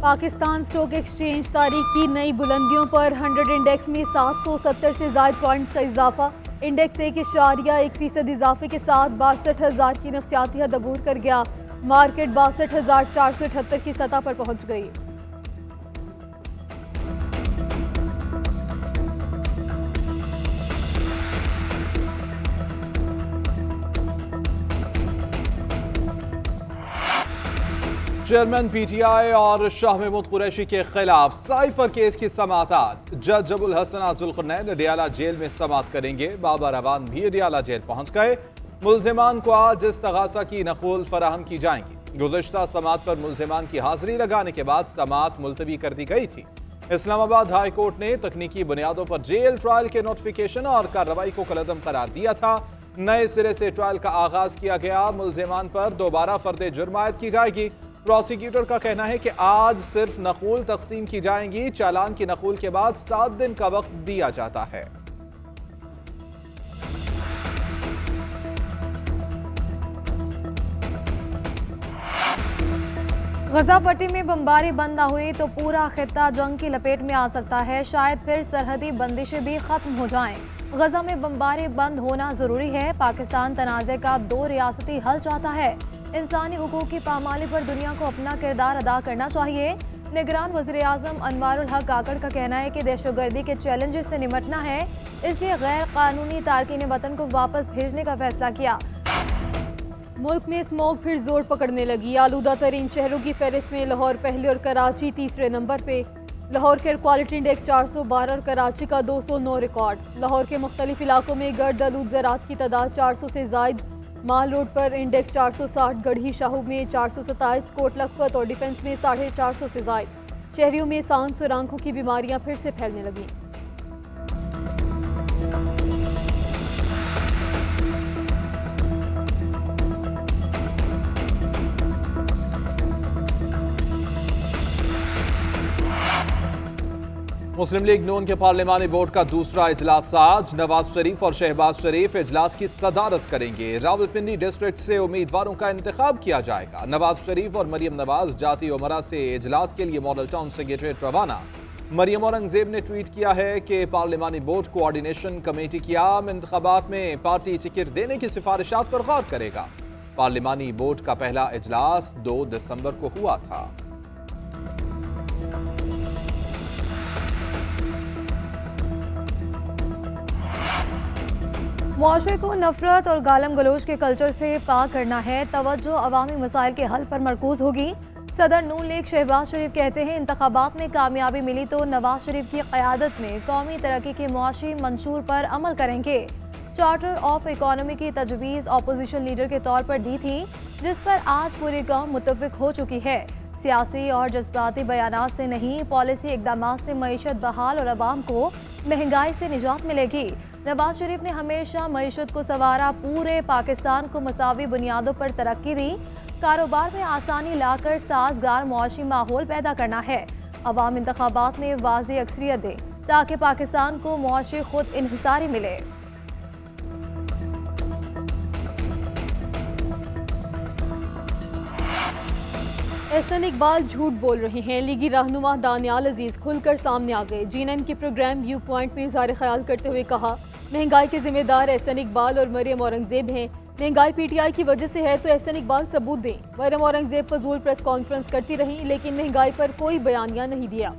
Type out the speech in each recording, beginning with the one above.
Pakistan stock exchange तारीख की नई बुलंदियों पर 100 इंडेक्स में 770 से ज़ायद पॉइंट्स का इजाफा। इंडेक्स 1.1% इजाफे के साथ 62,000 की नफसियाती हद अबूर कर गया। मार्केट 62,478 की सतह पर पहुंच गई। चेयरमैन पीटीआई और शाह महमूद कुरैशी के खिलाफ साइफर केस की समाअत। जज अबुल हसन जुल्करनैन अडियाला जेल में समाअत करेंगे। बाबर अवान भी अडियाला जेल पहुंच गए। मुल्जिमान को आज इस्तगासा की नकूल फराहम की जाएंगी। गुज़श्ता समाअत पर मुल्जिमान की हाजिरी लगाने के बाद समाअत मुलतवी कर दी गई थी। इस्लामाबाद हाई कोर्ट ने तकनीकी बुनियादों पर जेल ट्रायल के नोटिफिकेशन और कार्रवाई को कलअदम करार दिया था। नए सिरे से ट्रायल का आगाज किया गया। मुल्जिमान पर दोबारा फर्द जुर्म आयद की जाएगी। प्रोसिक्यूटर का कहना है कि आज सिर्फ नकूल तकसीम की जाएंगी। चालान की नकूल के बाद 7 दिन का वक्त दिया जाता है। गजा पट्टी में बमबारी बंद न हुई तो पूरा खित्ता जंग की लपेट में आ सकता है। शायद फिर सरहदी बंदिशें भी खत्म हो जाएं। गजा में बमबारी बंद होना जरूरी है। पाकिस्तान तनाज़े का 2 रियासती हल चाहता है। इंसानी हुकूक की पामाली पर दुनिया को अपना किरदार अदा करना चाहिए। निगरान वज़ीर आज़म अनवारुल हक काकड़ का कहना है कि दहशतगर्दी के चैलेंजेस से निपटना है, इसलिए गैर कानूनी तारकीन वतन को वापस भेजने का फैसला किया। मुल्क में स्मॉग फिर जोर पकड़ने लगी। आलूदा तरीन शहरों की फहरिस्त में लाहौर पहले और कराची तीसरे नंबर पे। लाहौर के क्वालिटी इंडेक्स 412 और कराची का 209 रिकॉर्ड। लाहौर के मुख्तलिफ इलाकों में गर्द आलूद ज़रात की तादाद 400 से जायद। माल रोड पर इंडेक्स 460, गढ़ी शाहू में 427, कोट लखपत और डिफेंस में 450 से जायद। शहरियों में सांस और आंखों की बीमारियां फिर से फैलने लगी। मुस्लिम लीग नून के पार्लिमानी बोर्ड का दूसरा इजलास आज। नवाज शरीफ और शहबाज शरीफ इजलास की सदारत करेंगे। रावलपिंडी डिस्ट्रिक्ट से उम्मीदवारों का इंतखाब किया जाएगा। नवाज शरीफ और मरियम नवाज जाती उमरा से इजलास के लिए मॉडल टाउन सेक्रेटरीट रवाना। मरियम औरंगजेब ने ट्वीट किया है कि पार्लिमानी बोर्ड कोऑर्डिनेशन कमेटी की आम इंतखाबात में पार्टी टिकट देने की सिफारिशात पर गौर करेगा। पार्लिमानी बोर्ड का पहला इजलास 2 दिसंबर को हुआ था। मुआशरे को नफरत और गालम गलोच के कल्चर से पाक करना है। तवज्जो अवामी मसाइल के हल पर मरकूज होगी। सदर नून लीग शहबाज शरीफ कहते हैं इंतखाबात में कामयाबी मिली तो नवाज शरीफ की क़यादत में कौमी तरक्की के मुआशी मंशूर पर अमल करेंगे। चार्टर ऑफ इकोनॉमी की तजवीज़ अपोजिशन लीडर के तौर पर दी थी, जिस पर आज पूरी कौम मुत्तफिक हो चुकी है। सियासी और जज्बाती बयानात से नहीं, पॉलिसी इक़दामात से मईशत बहाल और अवाम को महंगाई से निजात मिलेगी। नवाज शरीफ ने हमेशा मईशत को संवारा, पूरे पाकिस्तान को मसावी बुनियादों पर तरक्की दी। कारोबार में आसानी लाकर साजगार मुआशी माहौल पैदा करना है। अवाम इंतखाबात में वाज़ेह अक्सरियत दे ताकि पाकिस्तान को मुआशी खुद इन्हिसारी मिले। एहसन इकबाल झूठ बोल रहे हैं। लीगी रहनुमा दानियाल अजीज खुलकर सामने आ गए। जीएनएन के प्रोग्राम व्यू पॉइंट में इज़हार ख्याल करते हुए कहा, महंगाई के जिम्मेदार एहसन इकबाल और मरियम औरंगजेब हैं। महंगाई पीटीआई की वजह से है तो एहसन इकबाल सबूत दें। मरियम औरंगजेब फजूल प्रेस कॉन्फ्रेंस करती रही, लेकिन महंगाई पर कोई बयानिया नहीं दिया।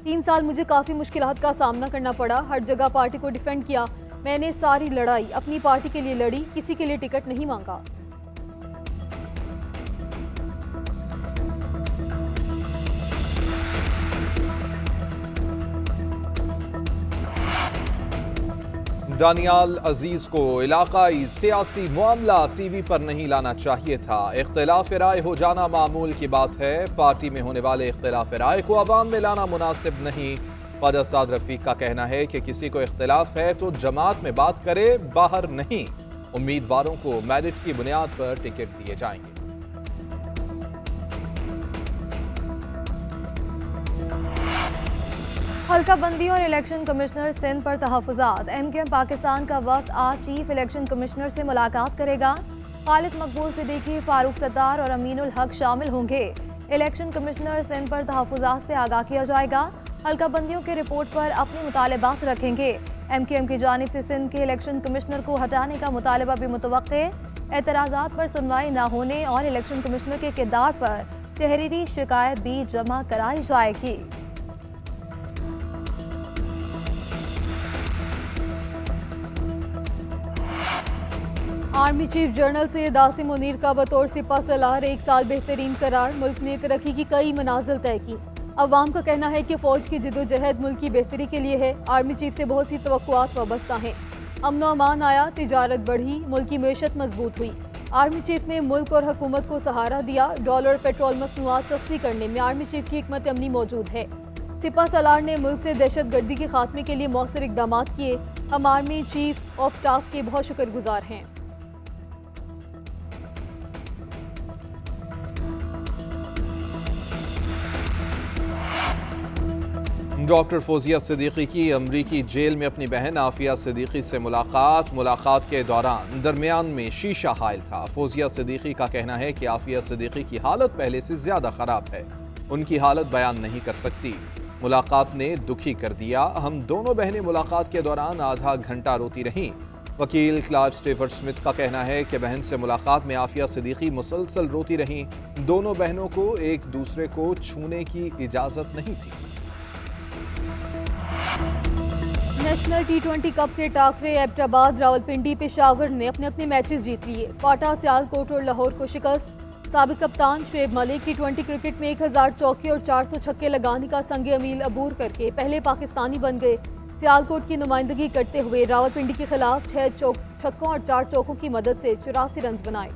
3 साल मुझे काफ़ी मुश्किलात का सामना करना पड़ा। हर जगह पार्टी को डिफेंड किया। मैंने सारी लड़ाई अपनी पार्टी के लिए लड़ी, किसी के लिए टिकट नहीं मांगा। दानियाल अजीज को इलाकाई सियासी मामला टीवी पर नहीं लाना चाहिए था। इख्तिलाफ राय हो जाना मामूल की बात है। पार्टी में होने वाले इख्तिलाफ राय को अवाम में लाना मुनासिब नहीं। ख्वाजा साद रफीक का कहना है कि किसी को इख्तिलाफ है तो जमात में बात करे, बाहर नहीं। उम्मीदवारों को मेरिट की बुनियाद पर टिकट दिए जाएंगे। हल्का बंदी और इलेक्शन कमिश्नर सिंध पर तहफ़्फ़ुज़ात। MQM पाकिस्तान का वक्त आज चीफ इलेक्शन कमिश्नर से मुलाकात करेगा। खालिद मकबूल सिद्दीकी, फारूक सत्तार और अमीनुल हक शामिल होंगे। इलेक्शन कमिश्नर सिंध पर तहफ़्फ़ुज़ात से आगाह किया जाएगा। हल्का बंदियों के रिपोर्ट पर अपने मुतालबात रखेंगे। MQM की जानिब से सिंध के इलेक्शन कमिश्नर को हटाने का मुतालबा भी मुतवक्के। एतराज़ात पर सुनवाई न होने और इलेक्शन कमिश्नर के किरदार पर तहरीरी शिकायत भी जमा कराई जाएगी। Army chief general Syed Asim Munir का बतौर सिपह सलार 1 साल बेहतरीन करार। मुल्क ने तरक्की की कई मनाजिल तय की। अवाम का कहना है कि फौज की जिद्दोजहद मुल्क की बेहतरी के लिए है। आर्मी चीफ से बहुत सी तवक्कुआत वाबस्ता हैं। अमन व अमान आया, तिजारत बढ़ी, मुल्क की मैशत मजबूत हुई। आर्मी चीफ ने मुल्क और हुकूमत को सहारा दिया। डॉलर और पेट्रोल मसनूआत सस्ती करने में आर्मी चीफ की हिकमत अमली मौजूद है। सिपह सलार ने मुल्क से दहशत गर्दी के खात्मे के लिए मौसर इकदाम किए। हम आर्मी चीफ ऑफ स्टाफ के बहुत शुक्रगुजार हैं। डॉक्टर फौजिया सिद्दीकी की अमरीकी जेल में अपनी बहन आफिया सिद्दीकी से मुलाकात के दौरान दरमियान में शीशा हायल था। फौजिया सिद्दीकी का कहना है कि आफिया सिद्दीकी की हालत पहले से ज्यादा खराब है। उनकी हालत बयान नहीं कर सकती। मुलाकात ने दुखी कर दिया। हम दोनों बहनें मुलाकात के दौरान आधा घंटा रोती रहीं। वकील क्लार्क स्टेफर्ड स्मिथ का कहना है कि बहन से मुलाकात में आफिया सिद्दीकी मुसलसल रोती रहीं। दोनों बहनों को एक दूसरे को छूने की इजाजत नहीं थी। नेशनल T20 कप के टाकरे एबटाबाद, रावलपिंडी, पेशावर ने अपने अपने मैचेस जीत लिए। फाटा, सियालकोट और लाहौर को शिकस्त। साबिक कप्तान शुएब मलिक T20 क्रिकेट में 1000 चौके और 400 छक्के लगाने का संग अमील अबूर करके पहले पाकिस्तानी बन गए। सियालकोट की नुमाइंदगी करते हुए रावलपिंडी के खिलाफ 6 छक्कों और 4 चौकों की मदद से 84 रन बनाए।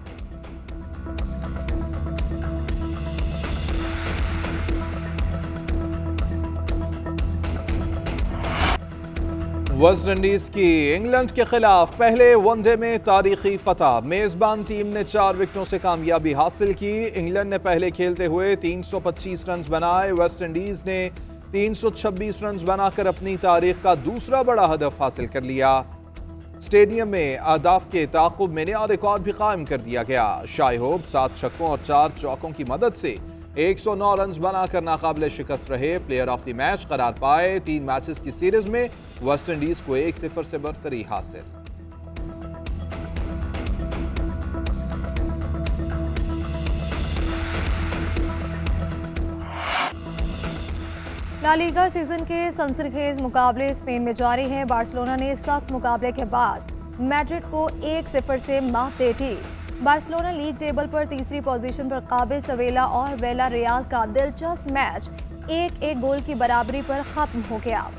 वेस्ट इंडीज की इंग्लैंड के खिलाफ पहले वनडे में तारीखी फतह। मेजबान टीम ने 4 विकेटों से कामयाबी हासिल की। इंग्लैंड ने पहले खेलते हुए 325 रन बनाए। वेस्ट इंडीज ने 326 रन बनाकर अपनी तारीख का दूसरा बड़ा हदफ हासिल कर लिया। स्टेडियम में अहदाफ के ताक़ुब में नया रिकॉर्ड भी कायम कर दिया गया। शाई होप 7 छक्कों और 4 चौकों की मदद से 109 रन बनाकर नाकाबिले शिकस्त रहे। प्लेयर ऑफ द मैच करार पाए। 3 मैचेस की सीरीज में वेस्ट इंडीज को 1-0 से बरतरी हासिल। ला लीगा सीजन के सनसनीखेज मुकाबले स्पेन में जारी हैं। बार्सिलोना ने सख्त मुकाबले के बाद मैड्रिड को 1-0 से मात दे दी। बार्सिलोना लीग टेबल पर तीसरी पोजीशन पर काबिल सवेला और वेला रियाल का दिलचस्प मैच 1-1 गोल की बराबरी पर खत्म हो गया।